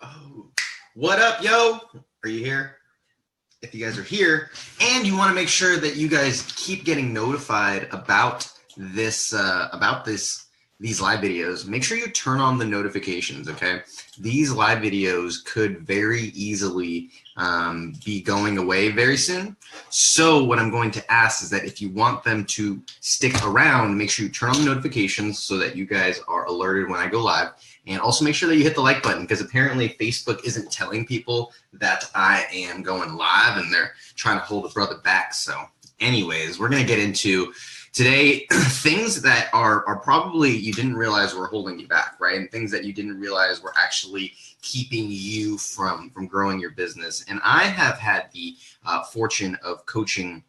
Oh, what up, yo? Are you here? If you guys are here and you want to make sure that you guys keep getting notified about this, these live videos, make sure you turn on the notifications, okay? These live videos could very easily be going away very soon. So what I'm going to ask is that if you want them to stick around, make sure you turn on the notifications so that you guys are alerted when I go live. And also make sure that you hit the like button, because apparently Facebook isn't telling people that I am going live and they're trying to hold a brother back. So anyways, we're going to get into today things that are probably you didn't realize were holding you back, right? And things that you didn't realize were actually keeping you from growing your business. And I have had the fortune of coaching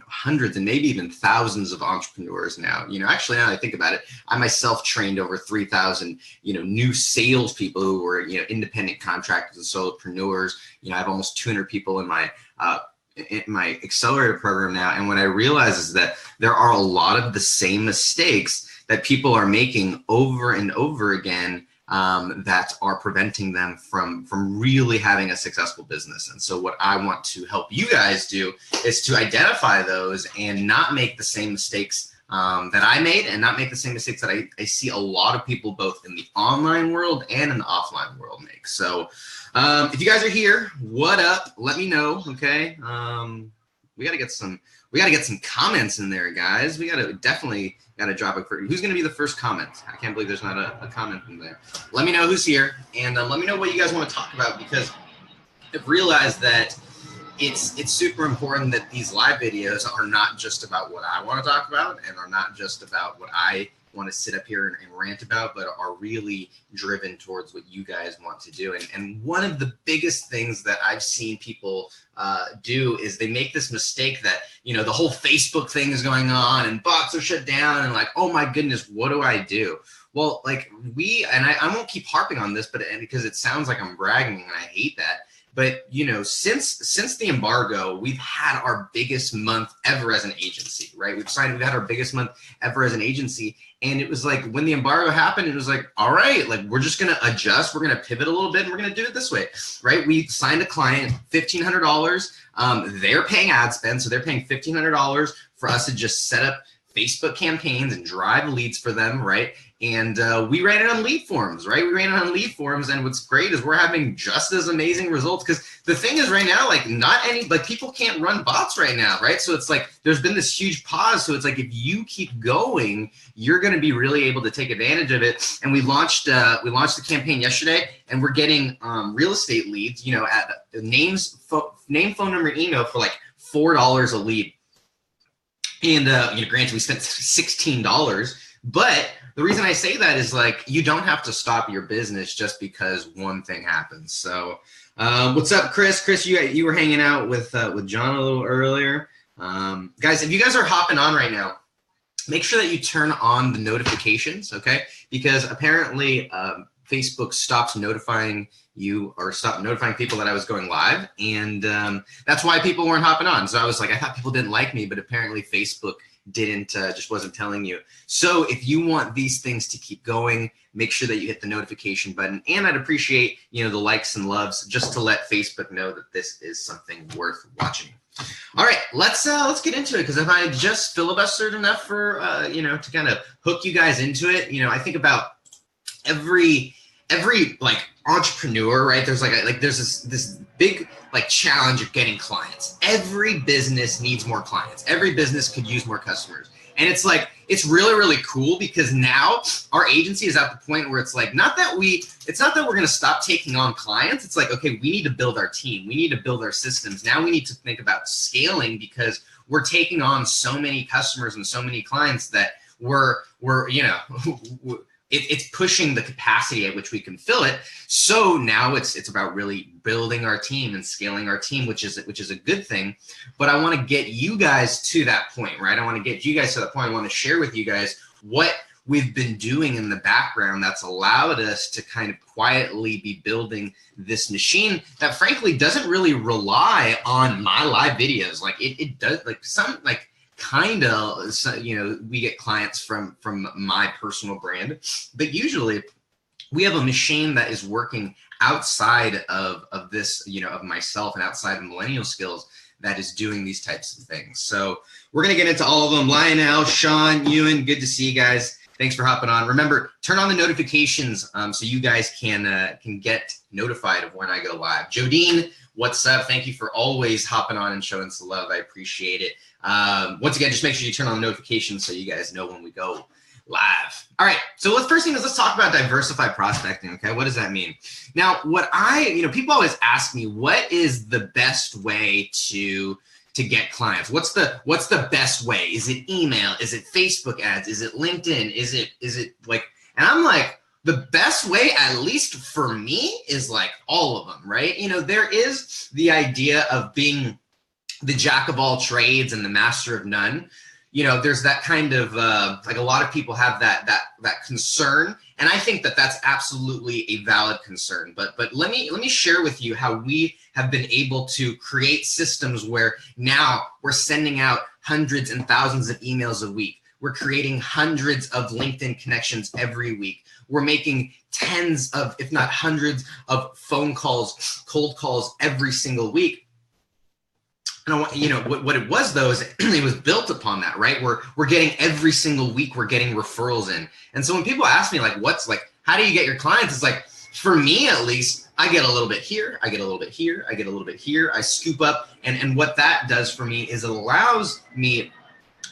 hundreds and maybe even thousands of entrepreneurs now. Actually, now that I think about it, I myself trained over 3,000, new salespeople who were, independent contractors and solopreneurs. I have almost 200 people in my accelerator program now. And what I realize is that there are a lot of the same mistakes that people are making over and over again that are preventing them from really having a successful business. And so what I want to help you guys do is to identify those and not make the same mistakes that I made, and not make the same mistakes that I see a lot of people both in the online world and in the offline world make. So if you guys are here, what up? Let me know, okay? We gotta get some comments in there, guys. We definitely gotta drop it for who's gonna be the first comment. I can't believe there's not a comment in there. Let me know who's here, and let me know what you guys want to talk about, because I've realized that it's super important that these live videos are not just about what I want to talk about, and are not just about what I want to sit up here and rant about, but are really driven towards what you guys want to do. And one of the biggest things that I've seen people do is they make this mistake that, the whole Facebook thing is going on and bots are shut down and like, oh my goodness, what do I do? Well, like I won't keep harping on this, but because it sounds like I'm bragging and I hate that. But, since the embargo, we've had our biggest month ever as an agency, right? We've had our biggest month ever as an agency. And it was like, when the embargo happened, it was like, all right, like, we're just going to adjust. We're going to pivot a little bit and we're going to do it this way, right? We signed a client, $1,500. They're paying ad spend. So they're paying $1,500 for us to just set up Facebook campaigns and drive leads for them, right? And we ran it on lead forms, right? We ran it on lead forms, and what's great is we're having just as amazing results, because the thing is right now, people can't run bots right now, right? So it's like there's been this huge pause. So it's like if you keep going, you're going to be really able to take advantage of it. And we launched the campaign yesterday, and we're getting real estate leads, at name, phone number, email for like $4 a lead. And granted, we spent $16, but the reason I say that is like, you don't have to stop your business just because one thing happens. So what's up, Chris? Chris, you were hanging out with John a little earlier. Guys, if you guys are hopping on right now, make sure that you turn on the notifications, okay? Because apparently Facebook stopped notifying you, or stopped notifying people that I was going live. And that's why people weren't hopping on. So I was like, I thought people didn't like me, but apparently Facebook just wasn't telling you. So if you want these things to keep going, make sure that you hit the notification button. And I'd appreciate, the likes and loves, just to let Facebook know that this is something worth watching. All right, let's get into it, because if I just filibustered enough for to kind of hook you guys into it, I think about every like entrepreneur, right? There's there's this big challenge of getting clients. Every business needs more clients. Every business could use more customers. And it's like, it's really, really cool, because now our agency is at the point where it's like, it's not that we're going to stop taking on clients. It's like, okay, we need to build our team. We need to build our systems. Now we need to think about scaling, because we're taking on so many customers and so many clients that it's pushing the capacity at which we can fill it. So now it's about really building our team and scaling our team, which is a good thing. But I want to get you guys to that point, right? I want to get you guys to that point. I want to share with you guys what we've been doing in the background that's allowed us to kind of quietly be building this machine that frankly doesn't really rely on my live videos. Like it does, kind of, we get clients from my personal brand, but usually we have a machine that is working outside of this, you know, of myself and outside of Millennial Skills that is doing these types of things. So we're going to get into all of them. Lionel, Sean, Ewan, good to see you guys. Thanks for hopping on. Remember, turn on the notifications so you guys can get notified of when I go live. Jodine, what's up? Thank you for always hopping on and showing some love. I appreciate it. Once again, just make sure you turn on the notifications so you guys know when we go live. All right, so first thing is let's talk about diversified prospecting, okay? What does that mean? Now, people always ask me, what is the best way to get clients? What's the best way? Is it email? Is it Facebook ads? Is it LinkedIn? Is it like, and I'm like, the best way, at least for me, is like all of them, right? You know, there is the idea of being the jack of all trades and the master of none. You know, there's that kind of like a lot of people have that concern, and I think that that's absolutely a valid concern. But let me share with you how we have been able to create systems where now we're sending out hundreds and thousands of emails a week. We're creating hundreds of LinkedIn connections every week. We're making tens of, if not hundreds of phone calls, cold calls every single week. And you know what it was though is it was built upon that, right? We're getting every single week we're getting referrals in, and so when people ask me like, how do you get your clients? It's like, for me at least, I get a little bit here, I get a little bit here, I get a little bit here, I scoop up, and what that does for me is it allows me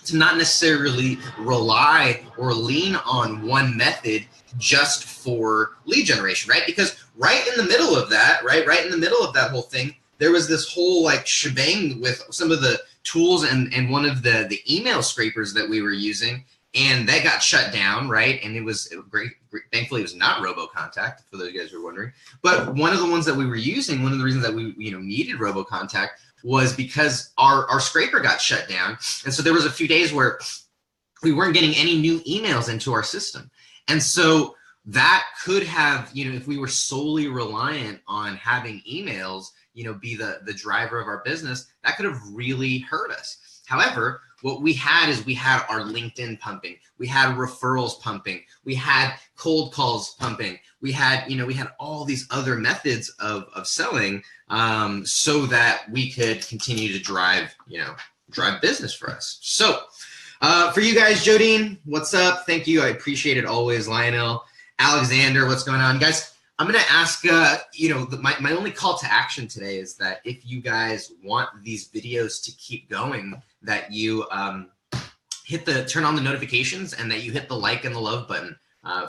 to not necessarily rely or lean on one method just for lead generation, right? Because right in the middle of that, right in the middle of that whole thing, there was this whole like shebang with some of the tools and one of the email scrapers that we were using, and that got shut down, right? And it was great. Thankfully, it was not RoboContact, for those guys who were wondering. But one of the ones that we were using, one of the reasons that we needed RoboContact was because our scraper got shut down, and so there was a few days where we weren't getting any new emails into our system, and so that could have, if we were solely reliant on having emails, be the driver of our business, that could have really hurt us. However, what we had is we had our LinkedIn pumping, we had referrals pumping, we had cold calls pumping, we had all these other methods of selling, so that we could continue to drive business for us. So for you guys, Jodine, what's up? Thank you. I appreciate it always. Lionel, Alexander, what's going on, guys? I'm going to ask, my only call to action today is that if you guys want these videos to keep going, that you turn on the notifications and that you hit the like and the love button.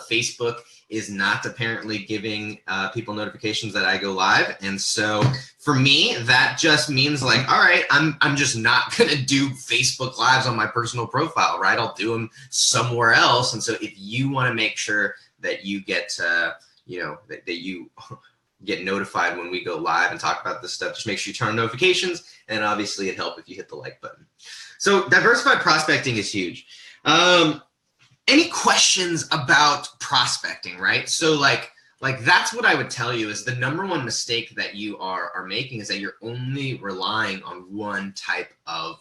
Facebook is not apparently giving people notifications that I go live. And so for me, that just means like, all right, I'm just not going to do Facebook lives on my personal profile, right? I'll do them somewhere else. And so if you want to make sure that you get that you get notified when we go live and talk about this stuff, just make sure you turn on notifications, and obviously it'd help if you hit the like button. So diversified prospecting is huge. Any questions about prospecting, right? So like that's what I would tell you is the number one mistake that you are making is that you're only relying on one type of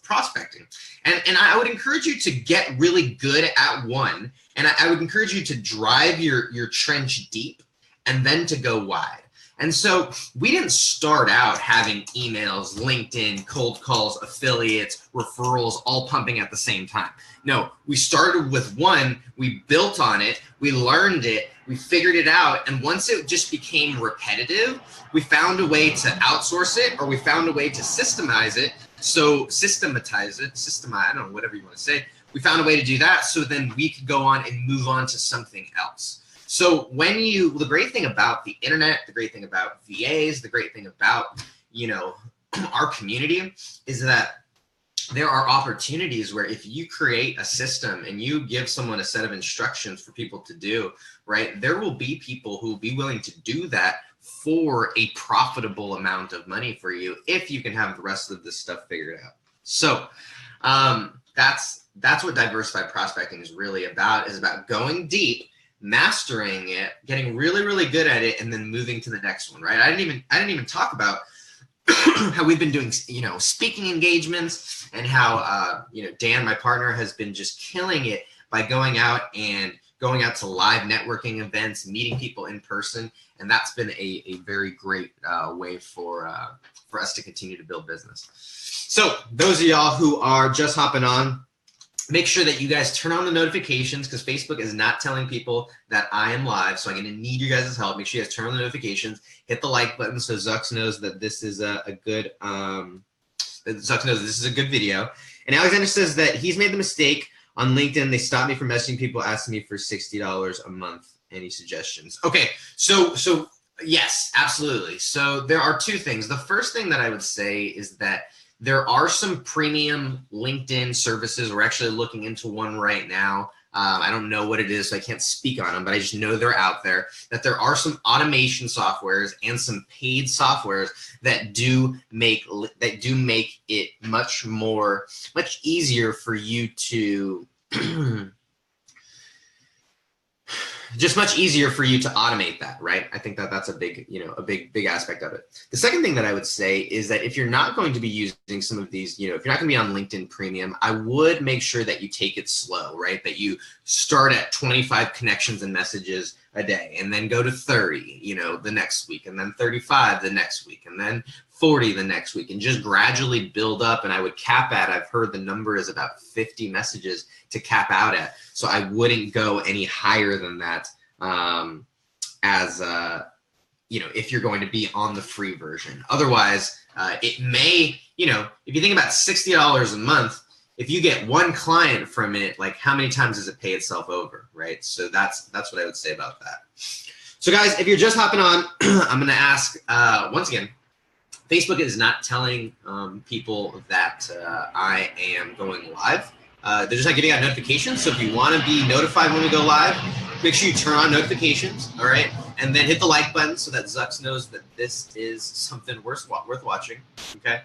prospecting. And I would encourage you to get really good at one. And I would encourage you to drive your trench deep and then to go wide. And so we didn't start out having emails, LinkedIn, cold calls, affiliates, referrals, all pumping at the same time. No, we started with one, we built on it, we learned it, we figured it out. And once it just became repetitive, we found a way to outsource it, or we found a way to systematize it. I don't know, whatever you want to say. We found a way to do that, so then we could go on and move on to something else. So the great thing about the internet, the great thing about VAs, the great thing about, our community is that there are opportunities where if you create a system and you give someone a set of instructions for people to do, right, there will be people who will be willing to do that for a profitable amount of money for you if you can have the rest of this stuff figured out. So that's what diversified prospecting is really about, is about going deep, mastering it, getting really, really good at it, and then moving to the next one, right? I didn't even talk about how we've been doing, speaking engagements, and how, Dan, my partner, has been just killing it by going out and going out to live networking events, meeting people in person, and that's been a very great way for us to continue to build business. So those of y'all who are just hopping on, make sure that you guys turn on the notifications, because Facebook is not telling people that I am live. So I'm going to need you guys' help. Make sure you guys turn on the notifications, hit the like button so Zucks knows that this is a good video. And Alexander says that he's made the mistake on LinkedIn. They stopped me from messaging people asking me for $60 a month. Any suggestions? Okay, so yes, absolutely. So there are two things. The first thing that I would say is that there are some premium LinkedIn services. We're actually looking into one right now. I don't know what it is, so I can't speak on them, but I just know they're out there, that there are some automation softwares and some paid softwares that do make it much easier for you to just much easier for you to automate that, right? I think that that's a big, big aspect of it. The second thing that I would say is that if you're not going to be using some of these, if you're not going to be on LinkedIn Premium, I would make sure that you take it slow, right? That you start at 25 connections and messages a day, and then go to 30, the next week, and then 35 the next week, and then 40 the next week, and just gradually build up. And I would cap at, I've heard the number is about 50 messages to cap out at. So I wouldn't go any higher than that if you're going to be on the free version. Otherwise, it may, if you think about $60 a month, if you get one client from it, like how many times does it pay itself over, right? So that's what I would say about that. So guys, if you're just hopping on, I'm going to ask, once again, Facebook is not telling people that I am going live. They're just not giving out notifications. So if you want to be notified when we go live, make sure you turn on notifications, all right? And then hit the like button so that Zucks knows that this is something worth watching, okay?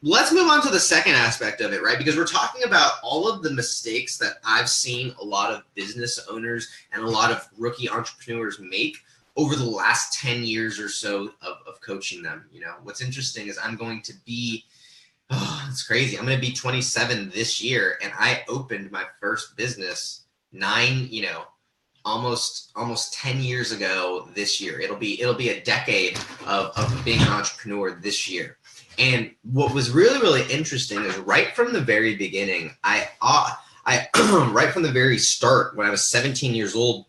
Let's move on to the second aspect of it, right? Because we're talking about all of the mistakes that I've seen a lot of business owners and a lot of rookie entrepreneurs make over the last 10 years or so of coaching them. What's interesting is I'm going to be, it's crazy. I'm going to be 27 this year, and I opened my first business almost 10 years ago this year. It'll be a decade of being an entrepreneur this year. And what was really, really interesting is right from the very beginning, I right from the very start, when I was 17 years old,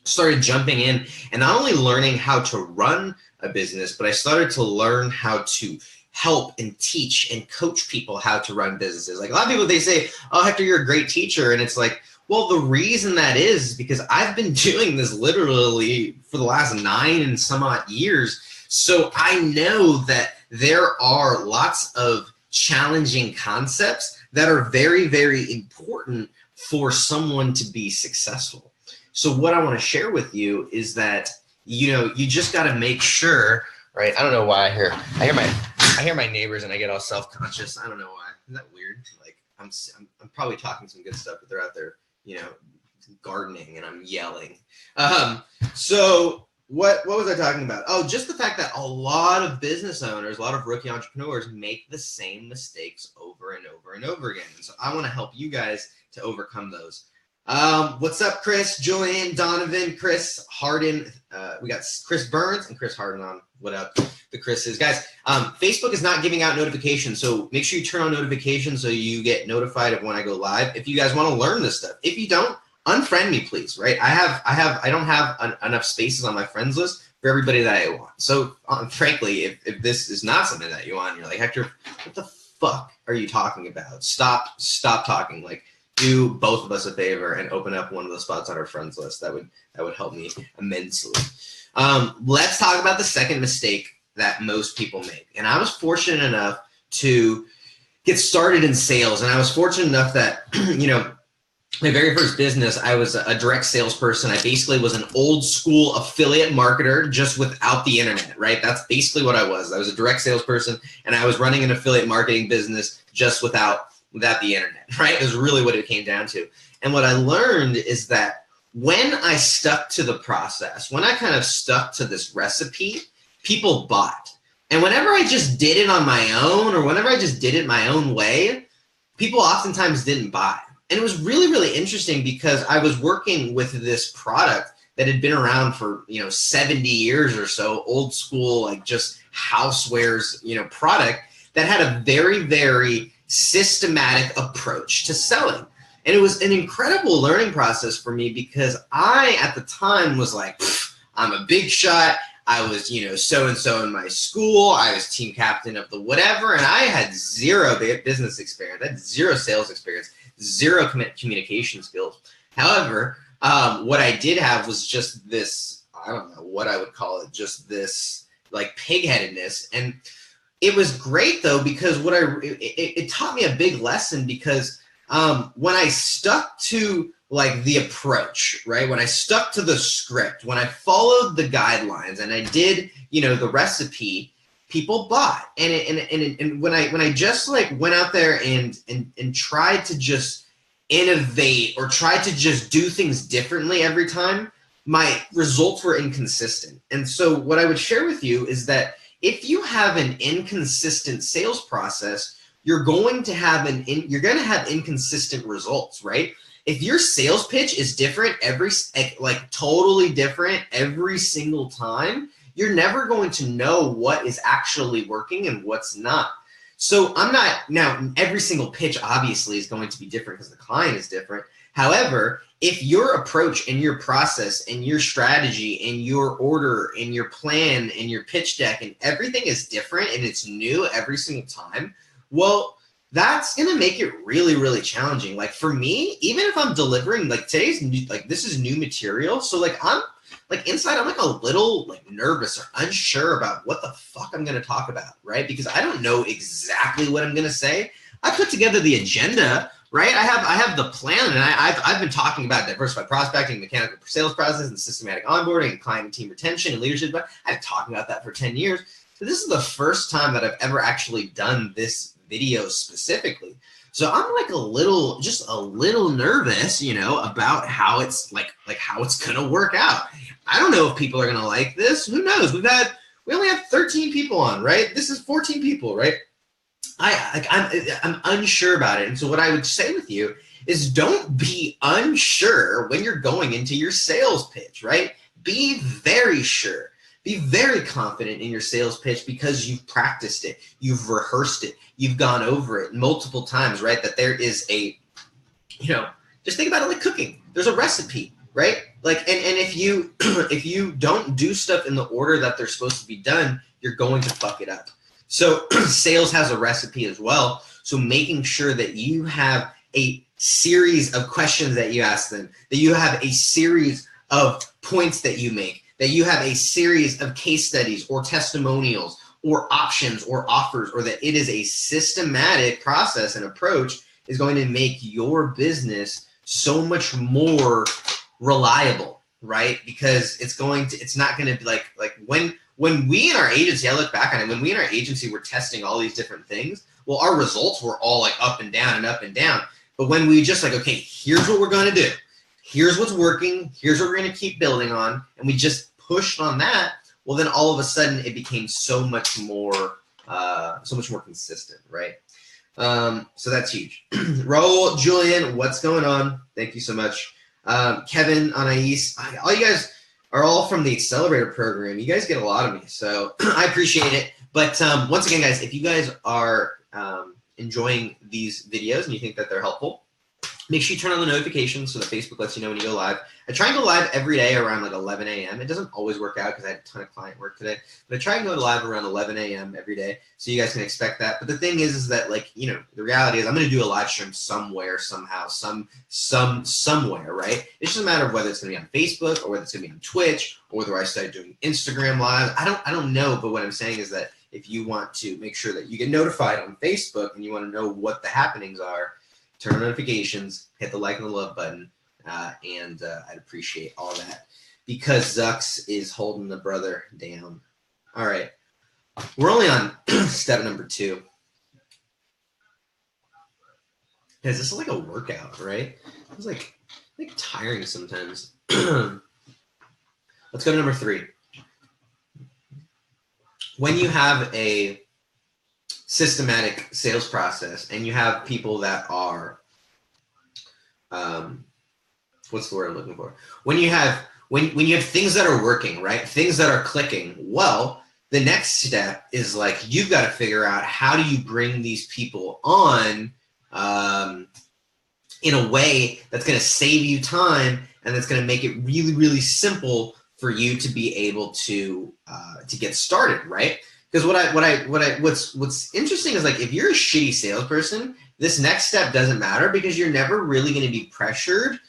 started jumping in and not only learning how to run a business, but I started to learn how to help and teach and coach people how to run businesses. Like a lot of people, they say, "Oh, Hector, you're a great teacher." And it's like, well, the reason that is because I've been doing this literally for the last 9 and some odd years. So I know that there are lots of challenging concepts that are very, very important for someone to be successful. So what I want to share with you is that, you just got to make sure, right? I don't know why I hear my neighbors and I get all self-conscious. I don't know why. Isn't that weird? Like I'm probably talking some good stuff, but they're out there, gardening and I'm yelling. So what was I talking about? Oh, just the fact that a lot of business owners, a lot of rookie entrepreneurs make the same mistakes over and over and over again. And so I want to help you guys to overcome those. What's up, Chris, Julian, Donovan, Chris Harden? We got Chris Burns and Chris Harden on. What up, the Chris's? Guys, Facebook is not giving out notifications, so make sure you turn on notifications so you get notified of when I go live. If you guys want to learn this stuff, if you don't, unfriend me, please. Right? I don't have enough spaces on my friends list for everybody that I want. So, frankly, if this is not something that you want, you're like, Hector, what the fuck are you talking about? Stop talking. Like, do both of us a favor and open up one of the spots on our friends list. That would help me immensely. Let's talk about the second mistake that most people make. And I was fortunate enough to get started in sales. And I was fortunate enough that, my very first business, I was a direct salesperson. I basically was an old school affiliate marketer, just without the internet, right? That's basically what I was. I was a direct salesperson, and I was running an affiliate marketing business just without the internet, right? It was really what it came down to. And what I learned is that when I stuck to the process, when I kind of stuck to this recipe, people bought. And whenever I just did it on my own, or whenever I just did it my own way, people oftentimes didn't buy. And it was really, really interesting because I was working with this product that had been around for, 70 years or so, old school, like just housewares, product that had a very, very systematic approach to selling. And it was an incredible learning process for me because I, at the time, was like, I'm a big shot. I was, so-and-so in my school. I was team captain of the whatever. And I had zero business experience. I had zero sales experience, zero communication skills. However, what I did have was just this, I don't know what I would call it, just this like pigheadedness. And it was great though, because it taught me a big lesson because when I stuck to like the approach, right? When I stuck to the script, when I followed the guidelines and I did, the recipe, people bought. And when I just like went out there and tried to just innovate or tried to just do things differently every time, my results were inconsistent. And so what I would share with you is that if you have an inconsistent sales process, you're going to have inconsistent results, right? If your sales pitch is different totally different every single time, you're never going to know what is actually working and what's not. So now every single pitch obviously is going to be different because the client is different. However, if your approach and your process and your strategy and your order and your plan and your pitch deck and everything is different and it's new every single time, well, that's going to make it really, really challenging. Like for me, even if I'm delivering like today's new, like this is new material. So like I'm like inside, I'm like a little like nervous or unsure about what the fuck I'm going to talk about, right? Because I don't know exactly what I'm going to say. I put together the agenda, right? I have the plan, and I've been talking about diversified prospecting, mechanical sales process, and systematic onboarding, and client and team retention, and leadership. But I've been talking about that for 10 years. So this is the first time that I've ever actually done this video specifically. So I'm like just a little nervous, about how it's like how it's gonna work out. I don't know if people are gonna like this. Who knows? We only have 13 people on, right? This is 14 people, right? I'm unsure about it. And so what I would say with you is don't be unsure when you're going into your sales pitch, right? Be very sure. Be very confident in your sales pitch because you've practiced it, you've rehearsed it, you've gone over it multiple times, right? That there is just think about it like cooking. There's a recipe, right? Like, and if you don't do stuff in the order that they're supposed to be done, you're going to fuck it up. So sales has a recipe as well. So making sure that you have a series of questions that you ask them, that you have a series of points that you make, that you have a series of case studies or testimonials or options or offers, or that it is a systematic process and approach is going to make your business so much more reliable, right? Because it's not going to be like when we in our agency, I look back on it, when we in our agency were testing all these different things, well, our results were all like up and down and up and down. But when we just like, okay, here's what we're going to do. Here's what's working. Here's what we're going to keep building on. And we just pushed on that. Well, then all of a sudden it became so much more consistent, right? So that's huge. Raul, Julian, what's going on? Thank you so much. Kevin, Anais, all you guys are all from the Accelerator program. You guys get a lot of me, so I appreciate it. But once again, guys, if you guys are enjoying these videos and you think that they're helpful, make sure you turn on the notifications so that Facebook lets you know when you go live. I try and go live every day around like 11 a.m. It doesn't always work out because I had a ton of client work today, but I try and go live around 11 a.m. every day, so you guys can expect that. But the thing is that like, the reality is I'm going to do a live stream somewhere, somehow, somewhere, right? It's just a matter of whether it's going to be on Facebook or whether it's going to be on Twitch or whether I start doing Instagram live. I don't know, but what I'm saying is that if you want to make sure that you get notified on Facebook and you want to know what the happenings are, turn on notifications, hit the like and the love button, and I'd appreciate all that because Zux is holding the brother down. All right. We're only on step number 2. Guys, this is like a workout, right? It's like tiring sometimes. Let's go to number 3. When you have a systematic sales process and you have people that are what's the word I'm looking for? When you have things that are working, right? Things that are clicking, well, the next step is like, you've got to figure out how do you bring these people on in a way that's going to save you time and that's going to make it really, really simple for you to be able to get started, right? Because what's interesting is, like, if you're a shitty salesperson, this next step doesn't matter, because you're never really going to be pressured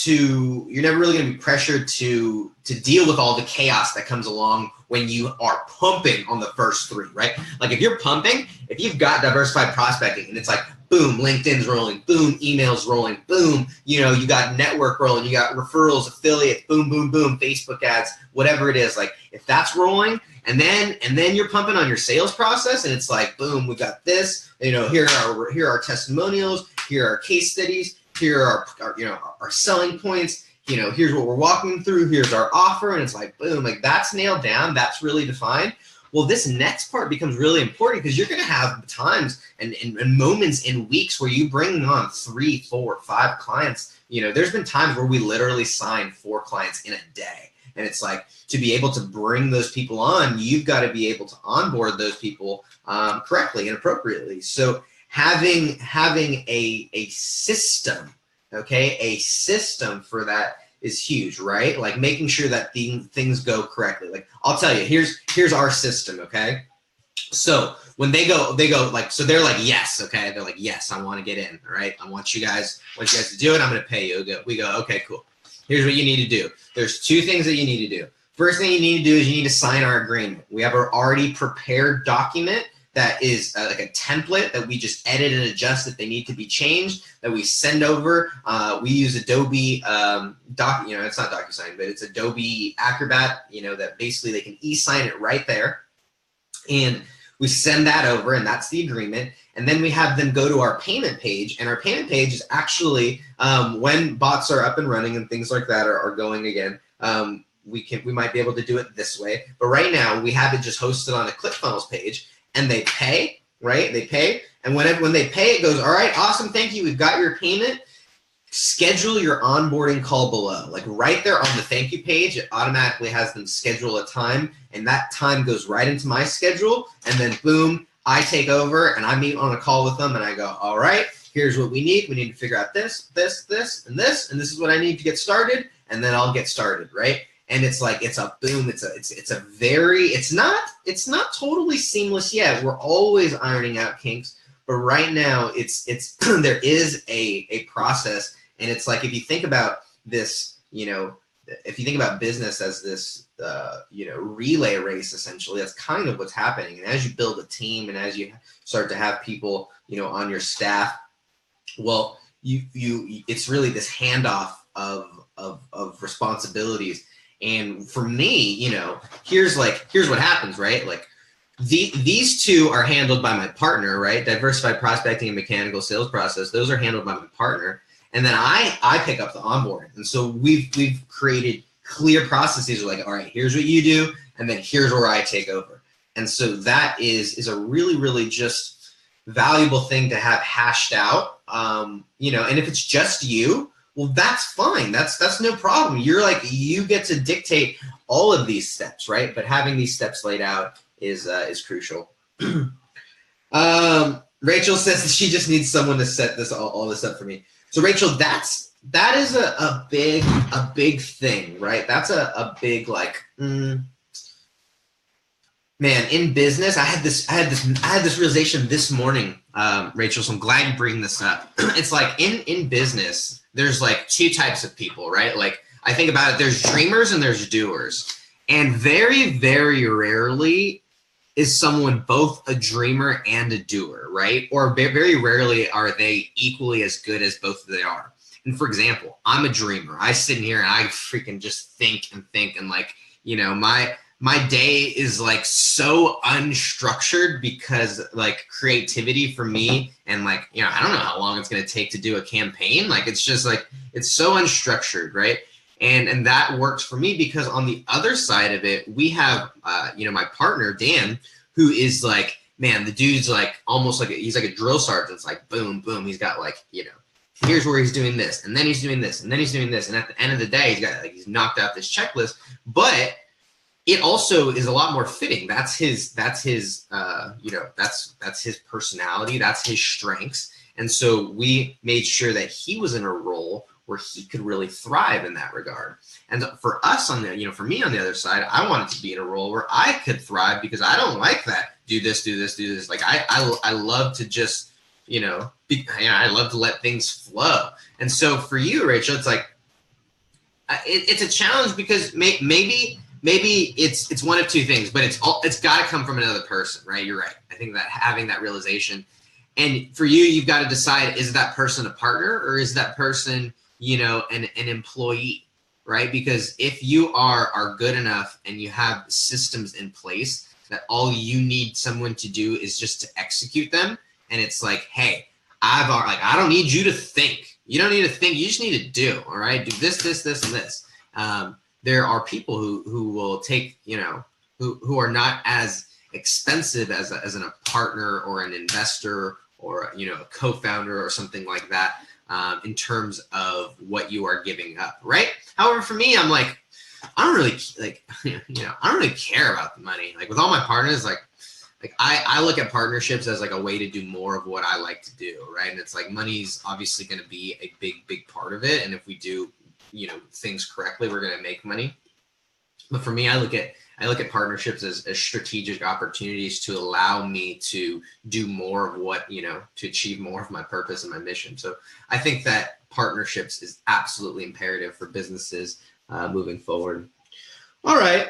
you're never really going to be pressured to deal with all the chaos that comes along when you are pumping on the first three, right? Like, if you're pumping, if you've got diversified prospecting and it's like, boom, LinkedIn's rolling, boom, emails rolling, boom, you got network rolling, you got referrals, affiliates, boom, boom, boom, Facebook ads, whatever it is. Like, if that's rolling, and then you're pumping on your sales process, and it's like, boom, we got this, here are our testimonials, here are our case studies, here are our selling points, here's what we're walking through, here's our offer, and it's like, boom, like, that's nailed down, that's really defined. Well, this next part becomes really important, because you're going to have times and moments in weeks where you bring on 3, 4, 5 clients. There's been times where we literally sign 4 clients in a day. And it's like, to be able to bring those people on, you've got to be able to onboard those people correctly and appropriately. So having a system, okay, a system for that is huge, right? Like, making sure that things go correctly. Like, I'll tell you, here's our system, okay? So when they go like, so they're like, yes, okay? They're like, yes, I want to get in, all right? I want you guys to do it. I'm going to pay you. We go, okay, cool. Here's what you need to do. There's 2 things that you need to do. First thing you need to do is you need to sign our agreement. We have our already prepared document that is like a template that we just edit and adjust if they need to be changed, that we send over. We use Adobe it's not DocuSign, but it's Adobe Acrobat, that basically they can e-sign it right there. And we send that over, and that's the agreement. And then we have them go to our payment page, and our payment page is actually, when bots are up and running and things like that are going again, we might be able to do it this way. But right now, we have it just hosted on a ClickFunnels page. And they pay, right? They pay. And when they pay, it goes, all right, awesome, thank you. We've got your payment. Schedule your onboarding call below. Like, right there on the thank you page, it automatically has them schedule a time. And that time goes right into my schedule. And then, boom, I take over and I meet on a call with them. And I go, all right, here's what we need. We need to figure out this, this, this, and this. And this is what I need to get started. And then I'll get started, right? And it's like, it's a boom. It's not totally seamless yet. We're always ironing out kinks, but right now it's there is a process. And it's like, if you think about this, if you think about business as this, relay race, essentially, that's kind of what's happening. And as you build a team and as you start to have people, on your staff, well, it's really this handoff of responsibilities. And for me, here's what happens, right? Like, these 2 are handled by my partner, right? Diversified prospecting and mechanical sales process. Those are handled by my partner. And then I pick up the onboarding. And so we've created clear processes. Like, all right, here's what you do. And then here's where I take over. And so that is a really, really just valuable thing to have hashed out. And if it's just you, well, that's fine. That's no problem. You get to dictate all of these steps, right? But having these steps laid out is crucial. Rachel says that she just needs someone to set all this up for me. So Rachel, that is a big thing, right? That's a big, like, man, in business, I had this realization this morning, Rachel. So I'm glad you bring this up. It's like, in business, there's like 2 types of people, right? Like, I think about it, there's dreamers and there's doers. And very, very rarely is someone both a dreamer and a doer, right? Or very rarely are they equally as good as both they are. And for example, I'm a dreamer. I sit in here and I freaking just think and like, my day is like so unstructured, because like creativity for me, and like, I don't know how long it's going to take to do a campaign. Like, it's just like, it's so unstructured, right? And that works for me, because on the other side of it, we have, my partner, Dan, who is like, man, the dude's like almost like he's like a drill sergeant. It's like, boom, boom. He's got like, here's where he's doing this, and then he's doing this, and then he's doing this, and at the end of the day, he's knocked out this checklist. But it also is a lot more fitting. That's his personality. That's his strengths. And so we made sure that he was in a role where he could really thrive in that regard. And for us for me on the other side, I wanted to be in a role where I could thrive, because I don't like that. Do this, do this, do this. Like I love to just, I love to let things flow. And so for you, Rachel, it's like, it's a challenge, because maybe it's one of two things, but it's got to come from another person, right? You're right. I think that having that realization, and for you, you've got to decide, is that person a partner, or is that person, an employee, right? Because if you are good enough and you have systems in place that all you need someone to do is just to execute them, and it's like, hey, I don't need you to think. You don't need to think. You just need to do. All right, do this, this, this, and this. There are people who will take, who are not as expensive as a partner or an investor or a co-founder or something like that, in terms of what you are giving up, right? However, for me, I'm like, I don't really care about the money. Like with all my partners, like I look at partnerships as like a way to do more of what I like to do, right? And it's like, money's obviously going to be a big part of it, and if we do things correctly, we're going to make money. But for me, I look at partnerships as strategic opportunities to allow me to do more of what, to achieve more of my purpose and my mission. So I think that partnerships is absolutely imperative for businesses moving forward. All right.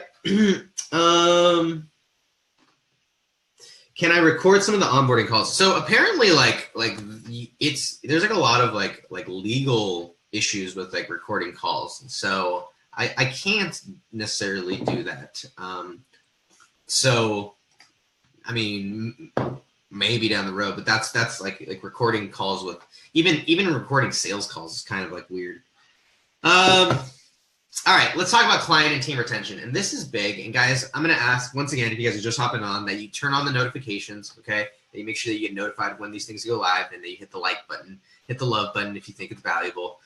Can I record some of the onboarding calls? So apparently there's like a lot of like legal issues with like recording calls. So I can't necessarily do that. So, I mean, maybe down the road, but that's like recording calls with even recording sales calls is kind of like weird. All right, let's talk about client and team retention. And this is big. And guys, I'm going to ask once again, if you guys are just hopping on, that you turn on the notifications, okay? That you make sure that you get notified when these things go live, and that you hit the like button, hit the love button if you think it's valuable,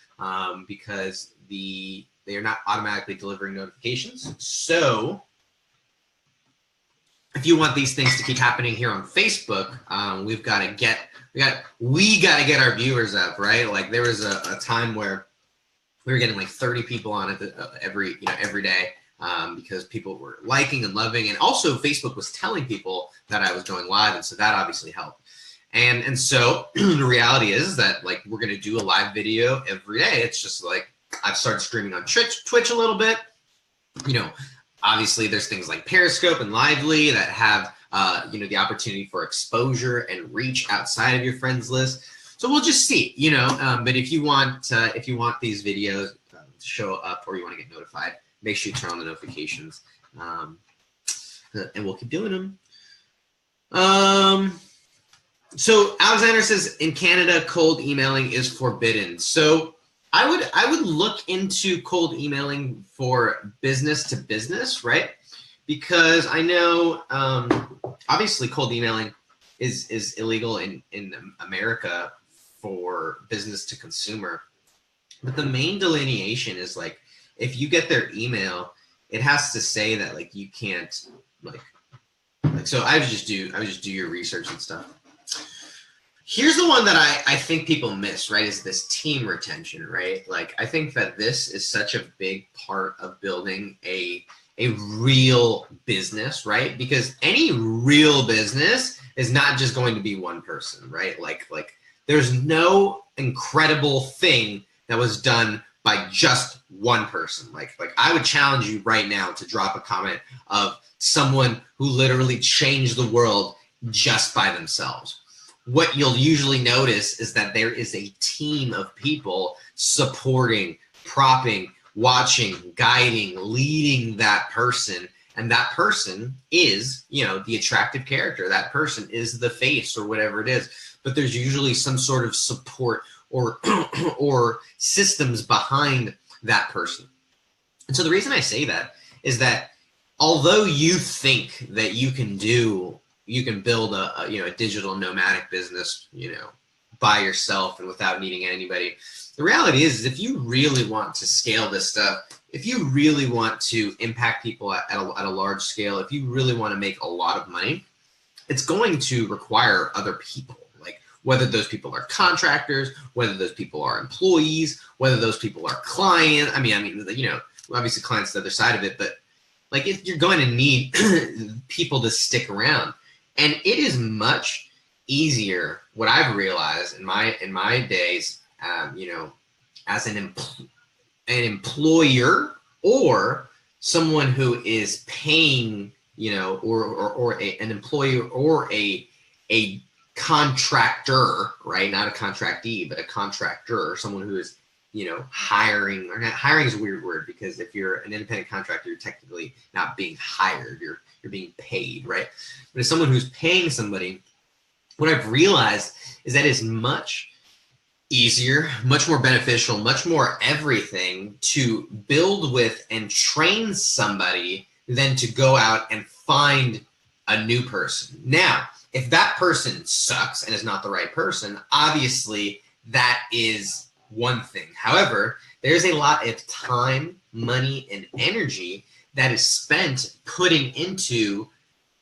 because they are not automatically delivering notifications. So if you want these things to keep happening here on Facebook, we got to get our viewers up, right? Like there was a time where we were getting like 30 people on it every day, because people were liking and loving, and also Facebook was telling people that I was going live, and so that obviously helped. And so the reality is that like we're gonna do a live video every day. It's just like I've started streaming on Twitch a little bit. Obviously there's things like Periscope and Lively that have the opportunity for exposure and reach outside of your friends list. So we'll just see, but if you want these videos to show up, or you want to get notified, make sure you turn on the notifications, and we'll keep doing them. So Alexander says, in Canada, cold emailing is forbidden. So I would look into cold emailing for business to business, right? Because I know obviously cold emailing is illegal in America for business to consumer. But the main delineation is like, if you get their email, it has to say that like you can't like so I would just do your research and stuff. Here's the one that I think people miss, right, is this team retention, right? Like I think that this is such a big part of building a real business, right? Because any real business is not just going to be one person, right? Like there's no incredible thing that was done by just one person. Like I would challenge you right now to drop a comment of someone who literally changed the world just by themselves. What you'll usually notice is that there is a team of people supporting, propping, watching, guiding, leading that person. And that person is, the attractive character. That person is the face or whatever it is. But there's usually some sort of support or systems behind that person. And so the reason I say that is that although you think that you can build a digital nomadic business, by yourself and without needing anybody. The reality is if you really want to scale this stuff, if you really want to impact people at a large scale, if you really want to make a lot of money, it's going to require other people, like whether those people are contractors, whether those people are employees, whether those people are clients. I mean, you know, obviously clients the other side of it, but like if you're going to need people to stick around. And it is much easier, what I've realized in my days, you know, as an employer or someone who is paying, you know, or an employer or a contractor, right? Not a contractee, but a contractor, someone who is, you know, hiring. Or not, hiring is a weird word because if you're an independent contractor, you're technically not being hired. You're being paid, right? But as someone who's paying somebody, what I've realized is that it's much easier, much more beneficial, much more everything to build with and train somebody than to go out and find a new person. Now, if that person sucks and is not the right person, obviously that is one thing. However, there's a lot of time, money, and energy that is spent putting into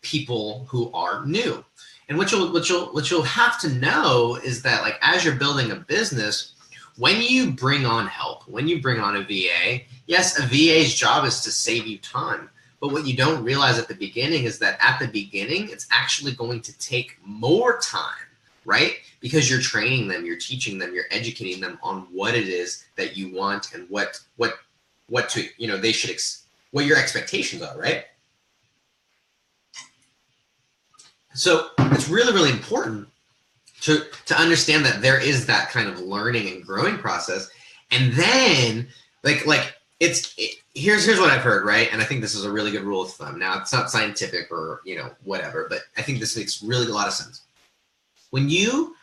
people who are new. And what you'll have to know is that, like, as you're building a business, when you bring on help, when you bring on a VA, yes, a VA's job is to save you time. But what you don't realize at the beginning is that at the beginning, it's actually going to take more time, right? Because you're training them, you're teaching them, you're educating them on what it is that you want and what to, you know, they should, what your expectations are, right? So it's really, really important to understand that there is that kind of learning and growing process. And then here's what I've heard, right? And I think this is a really good rule of thumb. Now, it's not scientific or, you know, whatever, but I think this makes really a lot of sense. When you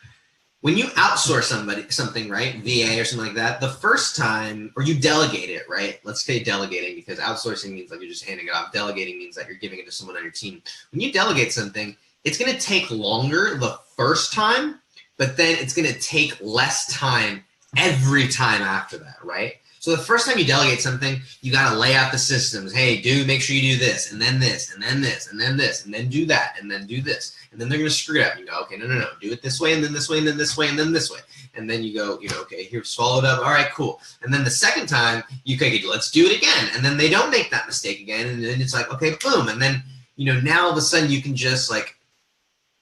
outsource something, right, VA or something like that, the first time, or you delegate it, right? Let's say delegating, because outsourcing means like you're just handing it off. Delegating means that you're giving it to someone on your team. When you delegate something, it's going to take longer the first time, but then it's going to take less time every time after that, right? So the first time you delegate something, you got to lay out the systems. Hey, make sure you do this, and then this, and then this, and then this, and then do that, and then do this. And then they're going to screw it up. You go, okay, no, do it this way, and then this way, and then this way, and then this way. And then you go, you know, okay, here, swallow it up. All right, cool. And then the second time, let's do it again. And then they don't make that mistake again. And then it's like, okay, boom. And then, you know, now all of a sudden you can just like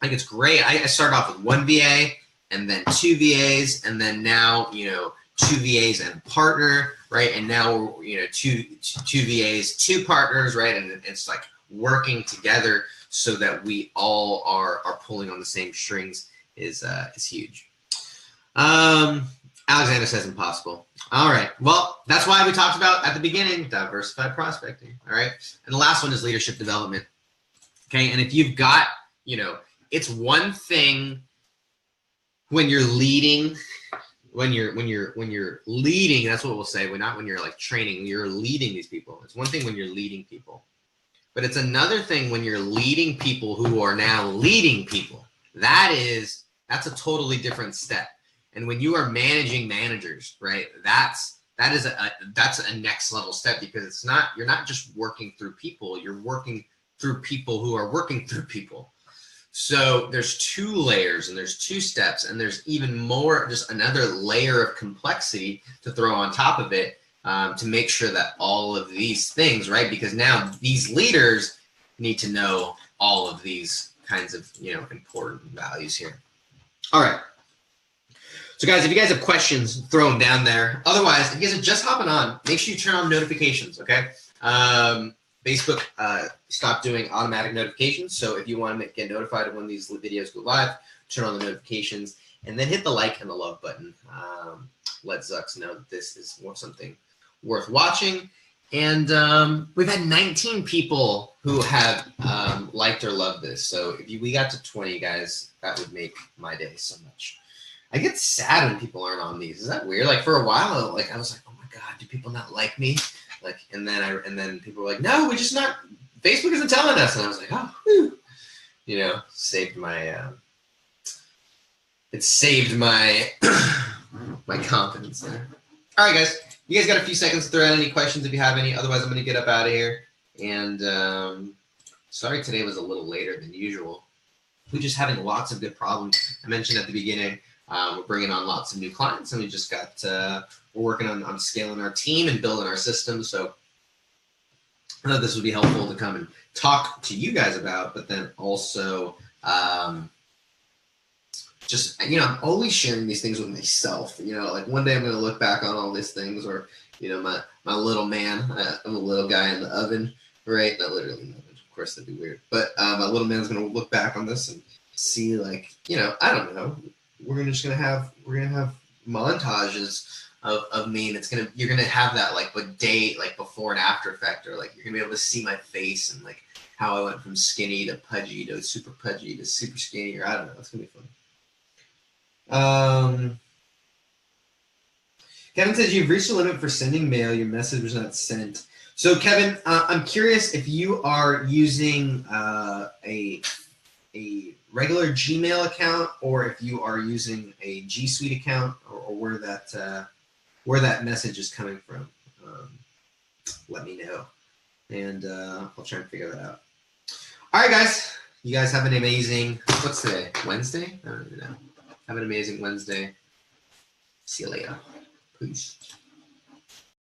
it's great. I started off with one VA and then two VAs, and then now, you know, two VAs and a partner, right? And now, you know, two VAs, two partners, right? And it's like working together so that we all are pulling on the same strings is huge. Alexander says impossible. All right. Well, that's why we talked about at the beginning, diversified prospecting. All right. And the last one is leadership development. Okay. And if you've got, you know, it's one thing when you're leading, when you're leading, that's what we'll say. Not when you're like training, you're leading these people. It's one thing when you're leading people, but it's another thing when you're leading people who are now leading people. That's a totally different step. And when you are managing managers, right, that's a next level step, because you're not just working through people, you're working through people who are working through people. So there's two layers and there's two steps, and there's even more, just another layer of complexity to throw on top of it to make sure that all of these things, right? Because now these leaders need to know all of these kinds of, you know, important values here. All right. So guys, if you guys have questions, throw them down there. Otherwise, if you guys are just hopping on, make sure you turn on notifications, okay? Facebook stopped doing automatic notifications. So if you want to get notified of when these videos go live, turn on the notifications and then hit the like and the love button. Let Zux know that this is something worth watching. And we've had 19 people who have liked or loved this. So if we got to 20 guys, that would make my day so much. I get sad when people aren't on these. Is that weird? Like for a while, like I was like, oh my God, do people not like me? Like, and then people were like, no, we're just not, Facebook isn't telling us. And I was like, oh, whew. You know, saved my it saved my my confidence there. All right, guys. You guys got a few seconds to throw out any questions if you have any. Otherwise, I'm going to get up out of here. And sorry today was a little later than usual. We're just having lots of good problems. I mentioned at the beginning, we're bringing on lots of new clients, and we just got we're working on scaling our team and building our system. So I thought this would be helpful to come and talk to you guys about, but then also just, you know, I'm always sharing these things with myself. You know, like one day I'm going to look back on all these things, or, you know, my little man, I'm a little guy in the oven, right? Not literally in the oven, of course, that'd be weird. But my little man's going to look back on this and see, like, you know, I don't know. We're going to have montages of me, and you're going to have that, like, what day, like, before and after effect, or, like, you're going to be able to see my face and, like, how I went from skinny to pudgy to super skinny, or I don't know. It's going to be fun. Kevin says you've reached the limit for sending mail. Your message was not sent. So Kevin, I'm curious if you are using a regular Gmail account, or if you are using a G Suite account, or where that message is coming from. Let me know, and I'll try and figure that out. All right, guys. You guys have an amazing. What's today? Wednesday? I don't even know. Have an amazing Wednesday. See you later. Peace.